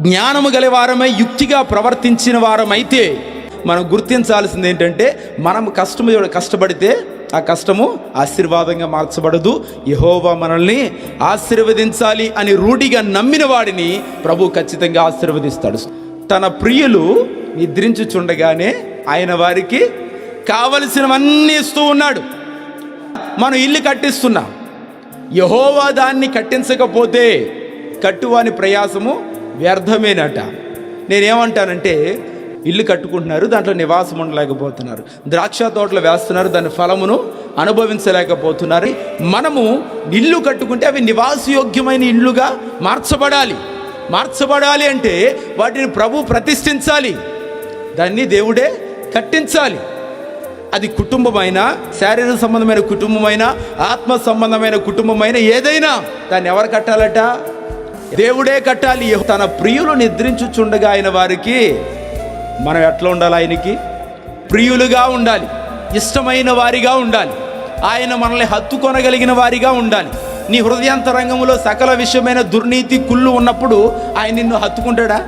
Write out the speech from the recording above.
జ్ఞానము గలవారమై యుక్తిగా ప్రవర్తించిన వారమైతే మనం గుర్తించాల్సింది ఏంటంటే, మనం కష్టపడితే ఆ కష్టము ఆశీర్వాదంగా మార్చబడదు. యెహోవా మనల్ని ఆశీర్వదించాలి అని రూఢిగా నమ్మిన వాడిని ప్రభు ఖచ్చితంగా ఆశీర్వదిస్తాడు. తన ప్రియులు నిద్రించుచుండగానే ఆయన వారికి కావలసినవన్నీ ఇస్తూ ఉన్నాడు. మనం ఇల్లు కట్టిస్తున్నాం, యెహోవా దాన్ని కట్టించకపోతే కట్టువాని ప్రయాసము వ్యర్థమేనట. నేనేమంటానంటే, ఇల్లు కట్టుకుంటున్నారు, దాంట్లో నివాసం ఉండలేకపోతున్నారు. ద్రాక్ష తోటలు వేస్తున్నారు, దాని ఫలమును అనుభవించలేకపోతున్నారు. మనము ఇల్లు కట్టుకుంటే అవి నివాసయోగ్యమైన ఇల్లుగా మార్చబడాలి అంటే వాటిని ప్రభు ప్రతిష్ఠించాలి, దాన్ని దేవుడే కట్టించాలి. అది కుటుంబమైనా, శారీరక సంబంధమైన కుటుంబమైనా, ఆత్మ సంబంధమైన కుటుంబమైనా, ఏదైనా దాన్ని ఎవరు కట్టాలట? దేవుడే కట్టాలి. తన ప్రియులు నిద్రించుచుండగా ఆయన వారికి మనం ఎట్లా ఉండాలి? ఆయనకి ప్రియులుగా ఉండాలి, ఇష్టమైన వారిగా ఉండాలి, ఆయన మనల్ని హత్తుకొనగలిగిన వారిగా ఉండాలి. నీ హృదయాంతరంగంలో సకల విషయమైన దుర్నీతి కుళ్ళు ఉన్నప్పుడు ఆయన నిన్ను హత్తుకుంటాడా?